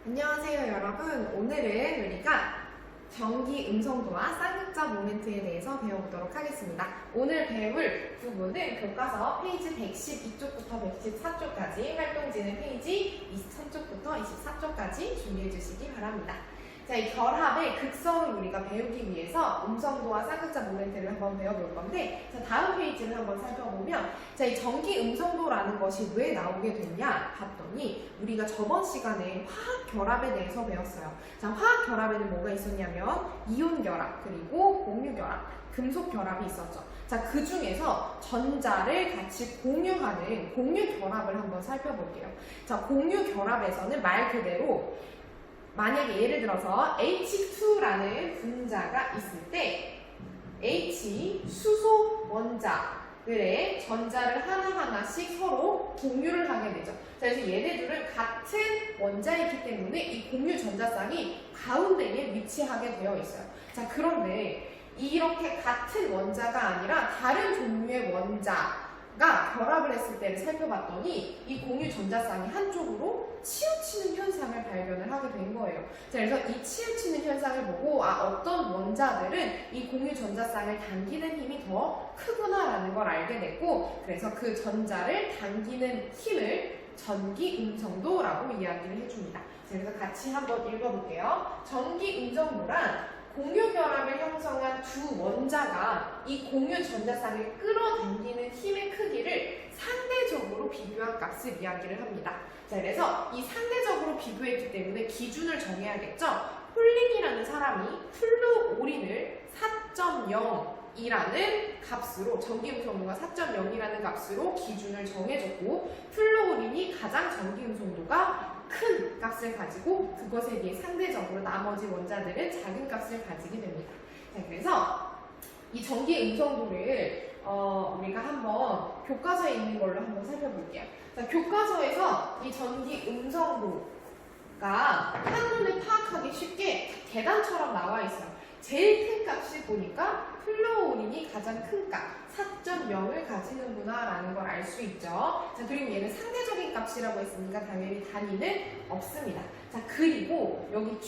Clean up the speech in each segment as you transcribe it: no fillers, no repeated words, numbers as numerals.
안녕하세요 여러분. 오늘은 우리가 전기 음성도와 쌍극자 모멘트에 대해서 배워보도록 하겠습니다. 오늘 배울 부분은 교과서 페이지 112쪽부터 114쪽까지, 활동지는 페이지 23쪽부터 24쪽까지 준비해 주시기 바랍니다. 자, 이 결합의 극성을 우리가 배우기 위해서 음성도와 쌍극자 모멘트를 한번 배워볼 건데, 자, 다음 페이지를 한번 살펴보면, 자, 이 전기 음성도라는 것이 왜 나오게 됐냐 봤더니 우리가 저번 시간에 화학 결합에 대해서 배웠어요. 자, 화학 결합에는 뭐가 있었냐면 이온 결합, 그리고 공유 결합, 금속 결합이 있었죠. 자, 그 중에서 전자를 같이 공유하는 공유 결합을 한번 살펴볼게요. 자, 공유 결합에서는 말 그대로 만약에 예를 들어서 H2라는 분자가 있을 때 H 수소 원자들의 전자를 하나하나씩 서로 공유를 하게 되죠. 자, 그래서 얘네들은 같은 원자이기 때문에 이 공유 전자쌍이 가운데에 위치하게 되어 있어요. 자, 그런데 이렇게 같은 원자가 아니라 다른 종류의 원자가 결합을 했을 때를 살펴봤더니 이 공유 전자쌍이 한쪽으로 치우치는 현상을 발견을 하게 된 거예요. 자, 그래서 이 치우치는 현상을 보고 어떤 원자들은 이 공유 전자쌍을 당기는 힘이 더 크구나라는 걸 알게 됐고, 그래서 그 전자를 당기는 힘을 전기 음성도라고 이야기를 해줍니다. 자, 그래서 같이 한번 읽어볼게요. 전기 음성도란 공유 결합을 형성한 두 원자가 이 공유 전자쌍을 끌어당기는 힘의 크기를 상대적으로 비교한 값을 이야기를 합니다. 자, 그래서 이 상대적으로 비교했기 때문에 기준을 정해야겠죠. 폴링이라는 사람이 플루오린을 4.0이라는 값으로, 전기 음성도가 4.0이라는 값으로 기준을 정해줬고, 플루오린이 가장 전기 음성도가 큰 값을 가지고 그것에 비해 상대적으로 나머지 원자들은 작은 값을 가지게 됩니다. 자, 그래서 이 전기 음성도를 우리가 한번 교과서에 있는 걸로 한번 살펴볼게요. 자, 교과서에서 이 전기 음성도가 한눈에 파악하기 쉽게 계단처럼 나와 있어요. 제일 큰 값이 보니까 플루오린이 가장 큰 값, 4.0을 가지는구나 라는 걸 알 수 있죠. 자, 그리고 얘는 상대적인 값이라고 했으니까 당연히 단위는 없습니다. 자, 그리고 여기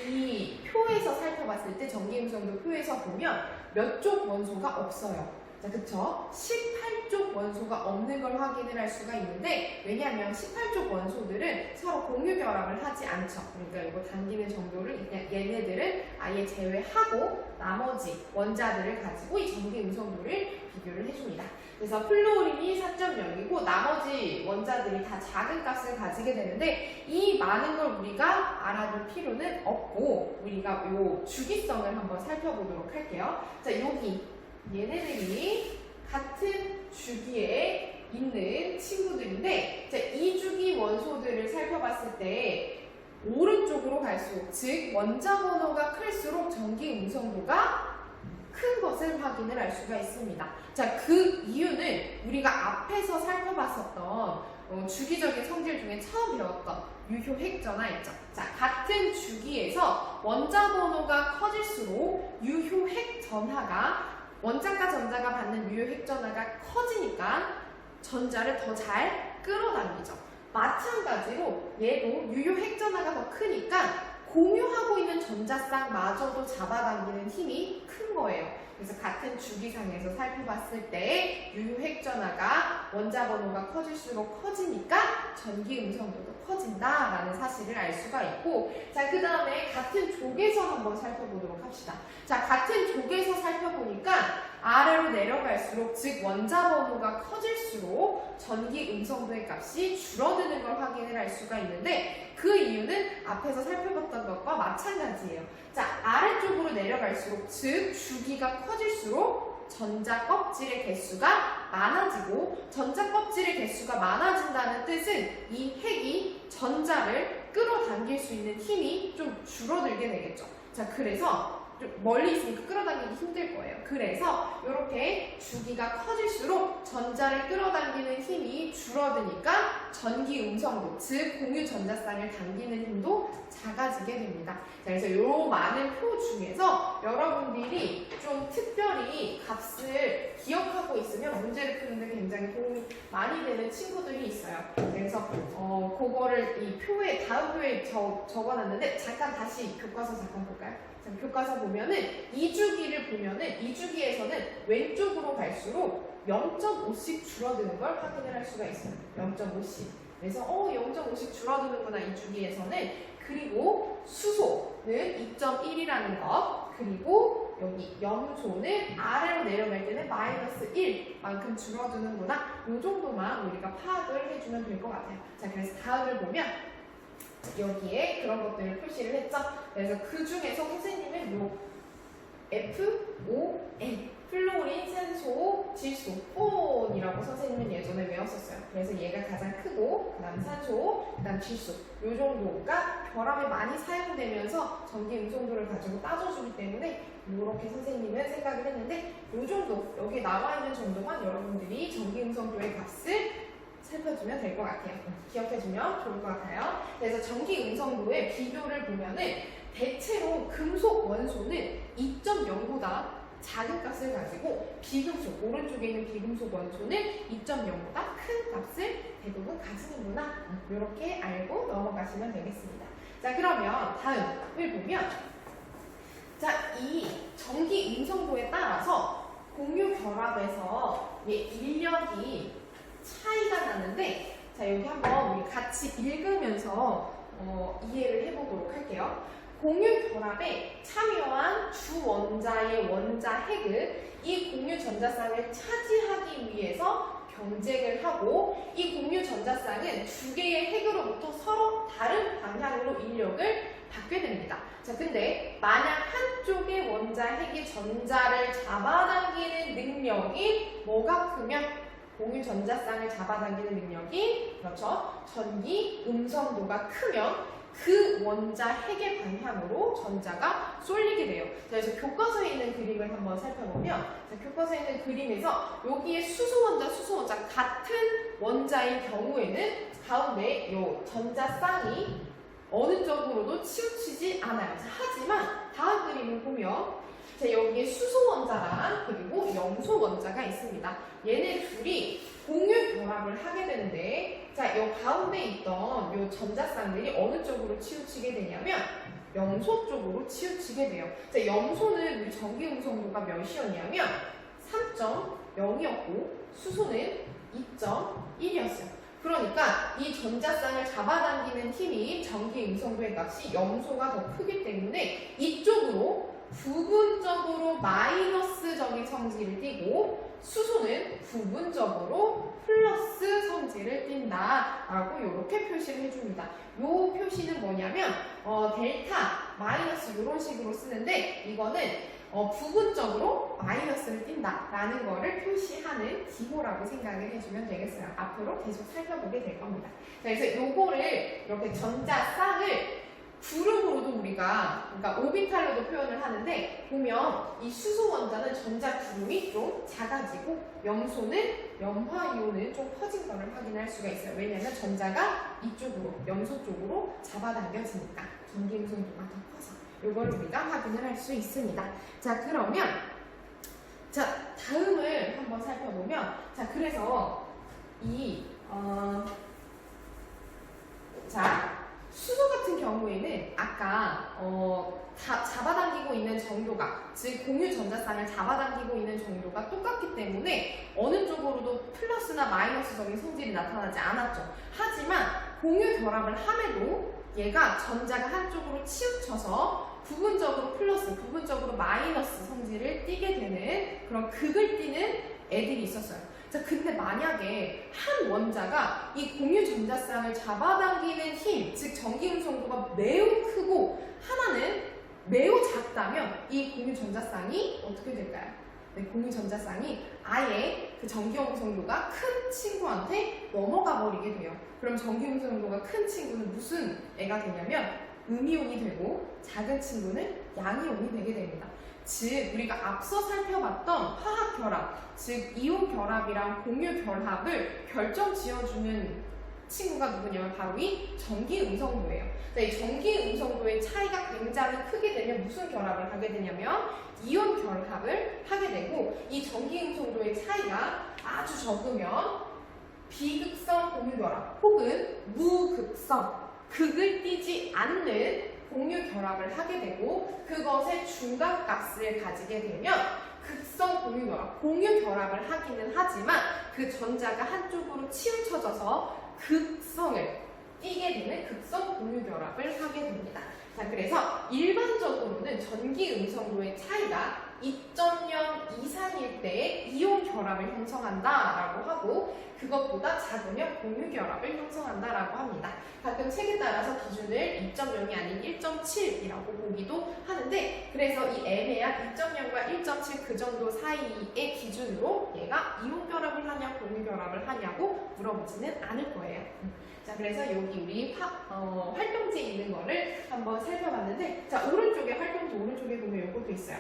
이 표에서 살펴봤을 때, 전기음성도 표에서 보면 몇 쪽 원소가 없어요. 자, 그쵸? 18쪽 원소가 없는 걸 확인을 할 수가 있는데, 왜냐하면 18쪽 원소들은 서로 공유 결합을 하지 않죠. 그러니까 이거 당기는 정도를 그냥 얘네들은 아예 제외하고 나머지 원자들을 가지고 이 전기 음성도를 비교를 해줍니다. 그래서 플루오린이 4.0이고 나머지 원자들이 다 작은 값을 가지게 되는데, 이 많은 걸 우리가 알아둘 필요는 없고 우리가 요 주기성을 한번 살펴보도록 할게요. 자, 여기 얘네들이 같은 주기에 있는 친구들인데, 자, 이 주기 원소들을 살펴봤을 때 오른쪽으로 갈수록, 즉 원자 번호가 클수록 전기 음성도가 큰 것을 확인을 할 수가 있습니다. 자, 그 이유는 우리가 앞에서 살펴봤었던 주기적인 성질 중에 처음 배웠던 유효 핵전화 있죠. 자, 같은 주기에서 원자 번호가 커질수록 유효 핵전하가, 원자과 전자가 받는 유효 핵전하가 커지니까 전자를 더 잘 끌어당기죠. 마찬가지로 얘도 유효 핵전하가 더 크니까 공유하고 있는 전자쌍마저도 잡아당기는 힘이 큰 거예요. 그래서 같은 주기상에서 살펴봤을 때 유효 핵전하가 원자 번호가 커질수록 커지니까 전기 음성도도 커진다라는 사실을 알 수가 있고, 자, 그 다음에 같은 족에서 한번 살펴보도록 합시다. 자, 같은 족에서 살펴보니까 아래로 내려갈수록, 즉 원자 번호가 커질수록 전기 음성도의 값이 줄어드는 걸 확인을 할 수가 있는데, 그 이유는 앞에서 살펴봤던 것과 마찬가지예요. 자, 아래쪽으로 내려갈수록, 즉 주기가 커질수록 전자 껍질의 개수가 많아지고, 전자 껍질의 개수가 많아진다는 뜻은 이 핵이 전자를 끌어당길 수 있는 힘이 좀 줄어들게 되겠죠. 자, 그래서 좀 멀리 있으니까 끌어당기기 힘들 거예요. 그래서 이렇게 주기가 커질수록 전자를 끌어당기는 힘이 줄어드니까 전기 음성도, 즉 공유 전자쌍을 당기는 힘도 작아지게 됩니다. 자, 그래서 이 많은 표 중에서 여러분들이 좀 특별히 값을 기억하고 있으면 문제를 푸는데 굉장히 도움이 많이 되는 친구들이 있어요. 그래서 그거를 이 표에 다음 표에 적어놨는데 잠깐 다시 교과서 잠깐 볼까요? 자, 교과서 보면은 2주기를 보면은 2주기에서는 왼쪽으로 갈수록 0.5씩 줄어드는 걸 확인을 할 수가 있어요. 0.5씩. 그래서 0.5씩 줄어드는구나 2주기에서는. 그리고 수소는 2.1이라는 것, 그리고 여기 염소는 아래로 내려갈 때는 마이너스 1만큼 줄어드는구나. 이 정도만 우리가 파악을 해주면 될 것 같아요. 자, 그래서 다음을 보면 여기에 그런 것들을 표시를 했죠. 그래서 그 중에서 선생님은 요 FON, 플로린, 산소, 질소, 폰이라고 선생님은 예전에 외웠었어요. 그래서 얘가 가장 크고, 그 다음 산소, 그 다음 질소. 요 정도가 결합에 많이 사용되면서 전기 음성도를 가지고 따져주기 때문에 이렇게 선생님은 생각을 했는데 요 정도, 여기 나와 있는 정도만 여러분들이 전기 음성도의 값을 살펴주면 될 것 같아요. 기억해주면 좋을 것 같아요. 그래서 전기 음성도의 비교를 보면은 대체로 금속 원소는 2.0보다 작은 값을 가지고 비금속, 오른쪽에 있는 비금속 원소는 2.0보다 큰 값을 대부분 가지는구나. 이렇게 알고 넘어가시면 되겠습니다. 자, 그러면 다음을 보면 자, 이 전기 음성도에 따라서 공유 결합에서 인력이 차이가 나는데 자, 여기 한번 우리 같이 읽으면서 이해를 해보도록 할게요. 공유 결합에 참여한 주 원자의 원자 핵은 이 공유 전자쌍을 차지하기 위해서 경쟁을 하고 이 공유 전자쌍은 두 개의 핵으로부터 서로 다른 방향으로 인력을 받게 됩니다. 자, 근데 만약 한쪽의 원자 핵이 전자를 잡아당기는 능력이 뭐가 크면 공유 전자쌍을 잡아당기는 능력이 그렇죠. 전기 음성도가 크면 그 원자 핵의 방향으로 전자가 쏠리게 돼요. 자, 그래서 교과서에 있는 그림을 한번 살펴보면 자, 교과서에 있는 그림에서 여기에 수소 원자 같은 원자인 경우에는 가운데 이 전자쌍이 어느 쪽으로도 치우치지 않아요. 자, 하지만 다음 그림을 보면 자, 여기에 수소 원자랑 그리고 염소 원자가 있습니다. 얘네 둘이 공유 결합을 하게 되는데 자, 이 가운데 있던 이 전자쌍들이 어느 쪽으로 치우치게 되냐면 염소 쪽으로 치우치게 돼요. 자, 염소는 우리 전기 음성도가 몇이었냐면 3.0이었고 수소는 2.1이었어요. 그러니까 이 전자쌍을 잡아당기는 힘이 전기 음성도의 값이 염소가 더 크기 때문에 이쪽으로 부분적으로 마이너스적인 성질을 띠고 수소는 부분적으로 플러스 성질을 띈다라고 이렇게 표시를 해줍니다. 이 표시는 뭐냐면 델타, 마이너스 이런 식으로 쓰는데 이거는 부분적으로 마이너스를 띈다라는 거를 표시하는 기호라고 생각을 해주면 되겠어요. 앞으로 계속 살펴보게 될 겁니다. 자, 그래서 요거를 이렇게 전자쌍을 구름으로도 우리가 그러니까 오비탈로도 표현을 하는데 보면 이 수소 원자는 전자 구름이 좀 작아지고 염소는 염화이온은 좀 커진 것을 확인할 수가 있어요. 왜냐하면 전자가 이쪽으로 염소 쪽으로 잡아당겨지니까 전기 음성도가 더 커서 이걸 우리가 확인을 할 수 있습니다. 자, 그러면 자 다음을 한번 살펴보면 자 그래서 자 수소 같은 경우에는 아까 잡아당기고 있는 정도가 즉 공유 전자쌍을 잡아당기고 있는 정도가 똑같기 때문에 어느 쪽으로도 플러스나 마이너스적인 성질이 나타나지 않았죠. 하지만 공유 결합을 함에도 얘가 전자가 한쪽으로 치우쳐서 부분적으로 플러스, 부분적으로 마이너스 성질을 띠게 되는 그런 극을 띠는 애들이 있었어요. 자, 근데 만약에 한 원자가 이 공유 전자쌍을 잡아당기는 힘, 즉 전기 음성도가 매우 크고 하나는 매우 작다면 이 공유 전자쌍이 어떻게 될까요? 네, 공유 전자쌍이 아예 그 전기 음성도가 큰 친구한테 넘어가 버리게 돼요. 그럼 전기 음성도가 큰 친구는 무슨 애가 되냐면 음이온이 되고 작은 친구는 양이온이 되게 됩니다. 즉 우리가 앞서 살펴봤던 화학 결합, 즉 이온 결합이랑 공유 결합을 결정 지어주는 친구가 누구냐면 바로 이 전기 음성도예요. 자, 이 전기 음성도의 차이가 굉장히 크게 되면 무슨 결합을 하게 되냐면 이온 결합을 하게 되고, 이 전기 음성도의 차이가 아주 적으면 비극성 공유결합 혹은 무극성, 극을 띠지 않는 공유결합을 하게 되고, 그것의 중간값을 가지게 되면 극성 공유결합, 공유결합을 하기는 하지만 그 전자가 한쪽으로 치우쳐져서 극성을 띠게 되는 극성 공유결합을 하게 됩니다. 자, 그래서 일반적으로는 전기 음성도의 차이가 2.0 이상일 때에 이온 결합을 형성한다라고 하고, 그것보다 작으면 공유결합을 형성한다라고 합니다. 가끔 책에 따라서 기준을 2.0이 아닌 1.7이라고 보기도 하는데, 그래서 이 애매한 2.0과 1.7 그 정도 사이의 기준으로 얘가 이온 결합을 하냐 공유결합을 하냐고 물어보지는 않을 거예요. 자, 그래서 여기 우리 활동지에 있는 거를 한번 살펴봤는데, 자, 오른쪽에 활동지 오른쪽에 보면 이것도 있어요.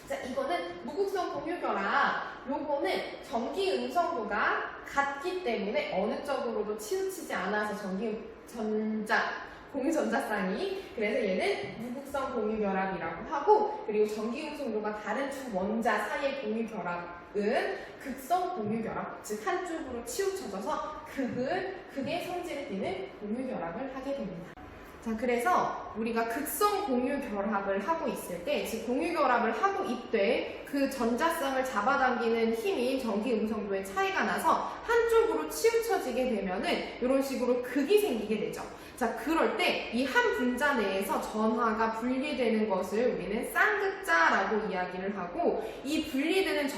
자, 이거는 무극성 공유결합, 요거는 전기 음성도가 같기 때문에 어느 쪽으로도 치우치지 않아서 공유전자쌍이, 그래서 얘는 무극성 공유결합이라고 하고, 그리고 전기 음성도가 다른 두 원자 사이의 공유결합은 극성 공유결합, 즉 한쪽으로 치우쳐져서 극의 성질을 띠는 공유결합을 하게 됩니다. 자, 그래서 우리가 극성 공유결합을 하고 있을 때, 즉 공유결합을 하고 있되 그 전자쌍을 잡아당기는 힘이 전기 음성도의 차이가 나서 한쪽으로 치우쳐지게 되면은 이런 식으로 극이 생기게 되죠. 자, 그럴 때 이 한 분자 내에서 전하가 분리되는 것을 우리는 쌍극자라고 이야기를 하고, 이 분리되는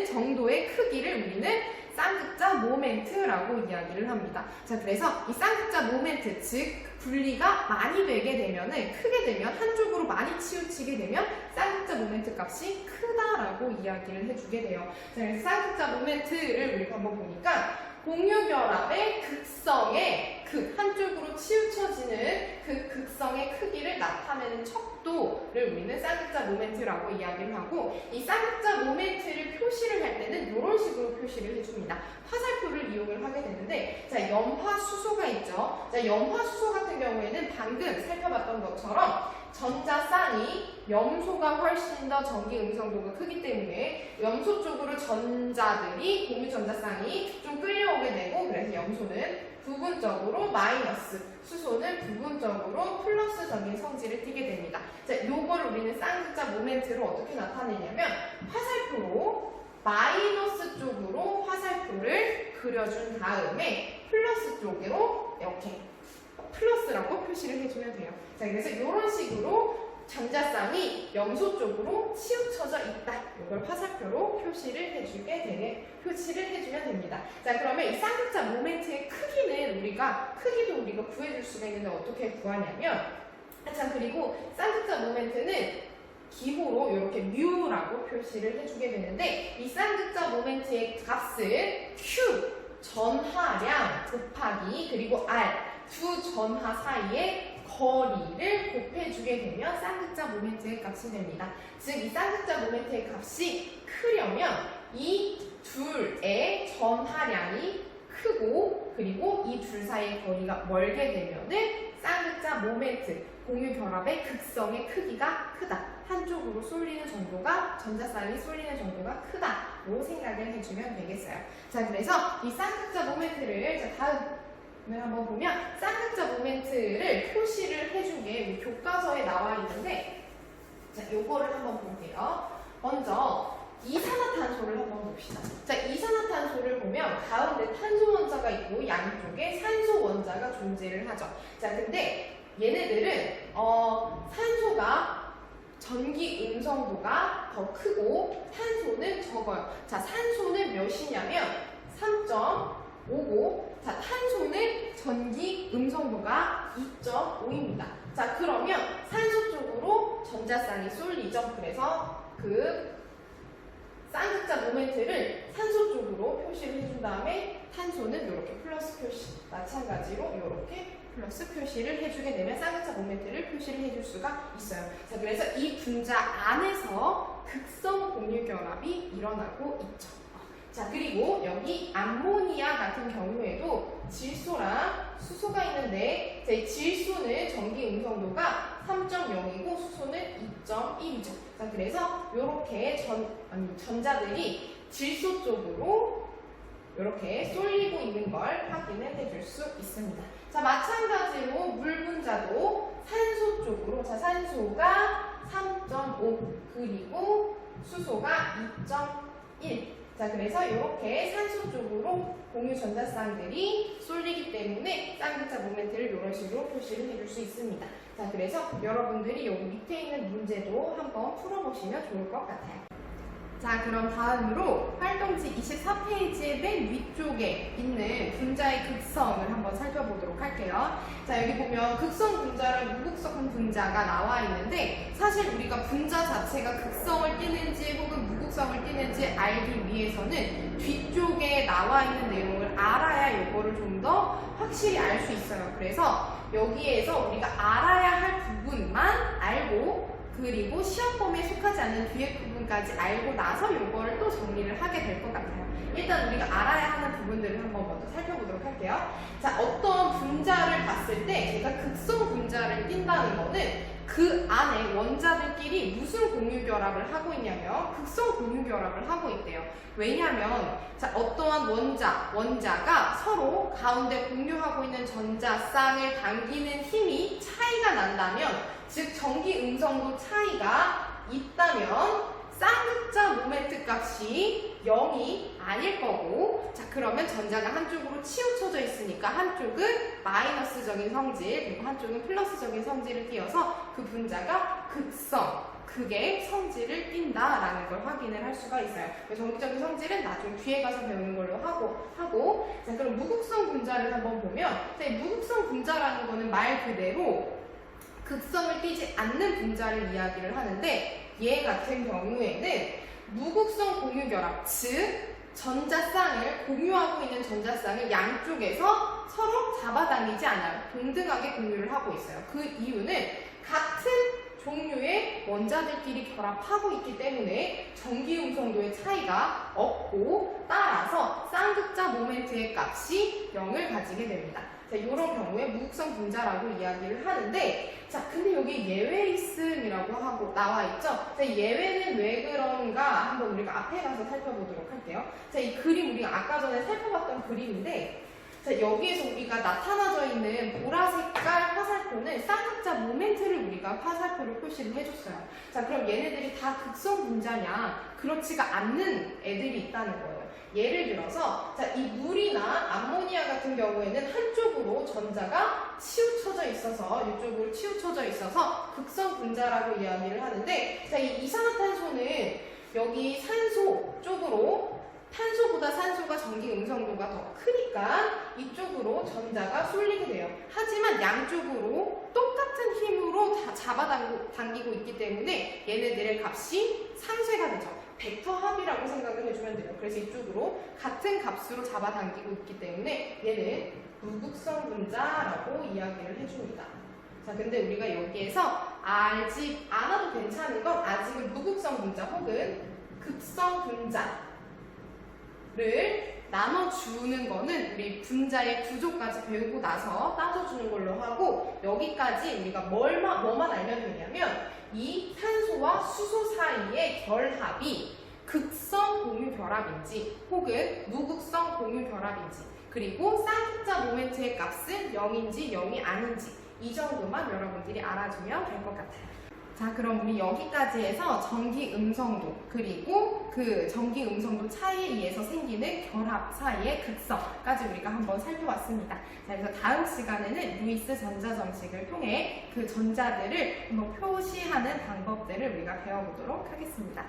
정도의 크기를 우리는 쌍극자 모멘트라고 이야기를 합니다. 자, 그래서 이 쌍극자 모멘트, 즉 분리가 많이 되게 되면은, 크게 되면, 한쪽으로 많이 치우치게 되면 쌍극자 모멘트 값이 크다라고 이야기를 해주게 돼요. 자, 그래서 쌍극자 모멘트를 우리가 한번 보니까 공유결합의 극성의 한쪽으로 치우쳐지는 그 극성의 크기를 나타내는 척도를 우리는 쌍극자 모멘트라고 이야기를 하고, 이 쌍극자 모멘트를 표시를 할 때는 이런 식으로 표시를 해줍니다. 화살표를 이용을 하게 되는데, 자, 염화수소가 있죠. 자, 염화수소 같은 경우에는 방금 살펴봤던 것처럼 전자쌍이 염소가 훨씬 더 전기 음성도가 크기 때문에 염소 쪽으로 전자들이, 공유전자쌍이 좀 끌려오게 되고, 그래서 염소는 부분적으로 마이너스, 수소는 부분적으로 플러스적인 성질을 띠게 됩니다. 자, 요거를 우리는 쌍극자 모멘트로 어떻게 나타내냐면, 화살표로 마이너스 쪽으로 화살표를 그려준 다음에 플러스 쪽으로 이렇게 플러스라고 표시를 해주면 돼요. 자, 그래서 이런 식으로 전자쌍이 염소 쪽으로 치우쳐져 있다. 이걸 화살표로 표시를 해주면 됩니다. 자, 그러면 이 쌍극자 모멘트의 크기도 우리가 구해줄 수가 있는데 어떻게 구하냐면, 자, 그리고 쌍극자 모멘트는 기호로 이렇게 뮤라고 표시를 해주게 되는데, 이 쌍극자 모멘트의 값을 Q 전하량 곱하기 그리고 R 두 전하 사이의 거리를 곱해주게 되면 쌍극자 모멘트의 값이 됩니다. 즉, 이 쌍극자 모멘트의 값이 크려면 이 둘의 전하량이 크고, 그리고 이 둘 사이의 거리가 멀게 되면은 쌍극자 모멘트, 공유결합의 극성의 크기가 크다. 한쪽으로 쏠리는 정도가, 전자쌍이 쏠리는 정도가 크다고 생각을 해주면 되겠어요. 자, 그래서 이 쌍극자 모멘트를, 다음을 한번 보면, 쌍극자 모멘트를 표시를 해준 게 교과서에 나와 있는데, 자, 요거를 한번 볼게요. 먼저 이산화탄소를 한번 봅시다. 자, 이산화탄소를 보면 가운데 탄소 원자가 있고 양쪽에 산소 원자가 존재를 하죠. 자, 근데 얘네들은 산소가 전기 음성도가 더 크고 탄소는 적어요. 자, 산소는 몇이냐면 3.59. 자, 탄소는 전기 음성도가 2.5입니다. 자, 그러면 산소 쪽으로 전자쌍이 쏠리죠. 그래서 그 쌍극자 모멘트를 산소 쪽으로 표시를 해준 다음에 탄소는 이렇게 플러스 표시, 마찬가지로 이렇게 플러스 표시를 해주게 되면 쌍극자 모멘트를 표시를 해줄 수가 있어요. 자, 그래서 이 분자 안에서 극성 공유결합이 일어나고 있죠. 자, 그리고 여기 암모니아 같은 경우에도 질소랑 수소가 있는데 제 질소는 전기 음성도가 3.0이고 수소는 2.1이죠. 자, 그래서 이렇게 전자들이 질소 쪽으로 이렇게 쏠리고 있는 걸 확인을 해줄 수 있습니다. 자, 마찬가지로 물 분자도 산소 쪽으로, 자, 산소가 3.5 그리고 수소가 2.1. 자, 그래서 이렇게 산소 쪽으로 공유 전자쌍들이 쏠리기 때문에 쌍극자 모멘트를 이런 식으로 표시를 해줄 수 있습니다. 자, 그래서 여러분들이 여기 밑에 있는 문제도 한번 풀어보시면 좋을 것 같아요. 자, 그럼 다음으로 활동지 24페이지의 맨 위쪽에 있는 분자의 극성을 한번 살펴보도록 할게요. 자, 여기 보면 극성 분자랑 무극성 분자가 나와 있는데 사실 우리가 분자 자체가 극성을 띠는지 혹은 무극성을 띠는지 알기 위해서는 뒤쪽에 나와 있는 내용을 알아야 이거를 좀 더 확실히 알 수 있어요. 그래서 여기에서 우리가 알아야 할 부분만 알고 그리고 시험 범위에 속하지 않는 뒤에 부분까지 알고 나서 이거를 또 정리를 하게 될 것 같아요. 일단 우리가 알아야 하는 부분들을 한번 먼저 살펴보도록 할게요. 자, 어떤 분자를 봤을 때 제가 극성 분자를 띈다는 거는 그 안에 원자들끼리 무슨 공유 결합을 하고 있냐면 극성 공유 결합을 하고 있대요. 왜냐하면 자, 어떠한 원자가 서로 가운데 공유하고 있는 전자쌍을 당기는 힘이 차이가 난다면 즉 전기 음성도 차이가 있다면 쌍극자 모멘트 값이 0이 아닐 거고, 자, 그러면 전자가 한쪽으로 치우쳐져 있으니까 한쪽은 마이너스적인 성질 그리고 한쪽은 플러스적인 성질을 띄어서 그 분자가 극의 성질을 띈다라는 걸 확인을 할 수가 있어요. 전기적인 성질은 나중에 뒤에 가서 배우는 걸로 하고 자, 그럼 무극성 분자를 한번 보면 자, 무극성 분자라는 거는 말 그대로 극성을 띠지 않는 분자를 이야기를 하는데 얘 같은 경우에는 무극성 공유결합, 즉 전자쌍을 공유하고 있는 전자쌍을 양쪽에서 서로 잡아당기지 않아요. 동등하게 공유를 하고 있어요. 그 이유는 같은 종류의 원자들끼리 결합하고 있기 때문에 전기 음성도의 차이가 없고 따라서 쌍극자 모멘트의 값이 0을 가지게 됩니다. 자, 이런 경우에 무극성 분자라고 이야기를 하는데 자, 근데 여기 예외 있음이라고 하고 나와 있죠? 자, 예외는 왜 그런가 한번 우리가 앞에 가서 살펴보도록 할게요. 자, 이 그림 우리가 아까 전에 살펴봤던 그림인데 자, 여기에서 우리가 나타나져 있는 보라색깔 화살표는 쌍극자 모멘트를 우리가 화살표로 표시를 해줬어요. 자, 그럼 얘네들이 다 극성 분자냐? 그렇지가 않는 애들이 있다는 거예요. 예를 들어서 자, 이 물이나 암모니아 같은 경우에는 한쪽으로 전자가 치우쳐져 있어서 이쪽으로 치우쳐져 있어서 극성 분자라고 이야기를 하는데 자, 이 이산화탄소는 여기 산소 쪽으로 탄소보다 산소가 전기 음성도가 더 크니까 이쪽으로 전자가 쏠리게 돼요. 하지만 양쪽으로 똑같은 힘으로 다 잡아당기고 있기 때문에 얘네들의 값이 상쇄가 되죠. 벡터 합이라고 생각을 해주면 돼요. 그래서 이쪽으로 같은 값으로 잡아당기고 있기 때문에 얘는 무극성 분자라고 이야기를 해줍니다. 자, 근데 우리가 여기에서 알지 않아도 괜찮은 건 아직은 무극성 분자 혹은 극성 분자를 나눠주는 거는 우리 분자의 구조까지 배우고 나서 따져주는 걸로 하고 여기까지 우리가 뭐만 알면 되냐면 이 산소와 수소 사이의 결합이 극성 공유 결합인지 혹은 무극성 공유 결합인지 그리고 쌍극자 모멘트의 값은 0인지 0이 아닌지 이 정도만 여러분들이 알아주면 될 것 같아요. 자, 그럼 우리 여기까지 해서 전기 음성도 그리고 그 전기 음성도 차이에 의해서 생기는 결합 사이의 극성까지 우리가 한번 살펴봤습니다. 자, 그래서 다음 시간에는 루이스 전자정식을 통해 그 전자들을 한번 표시하는 방법들을 우리가 배워보도록 하겠습니다.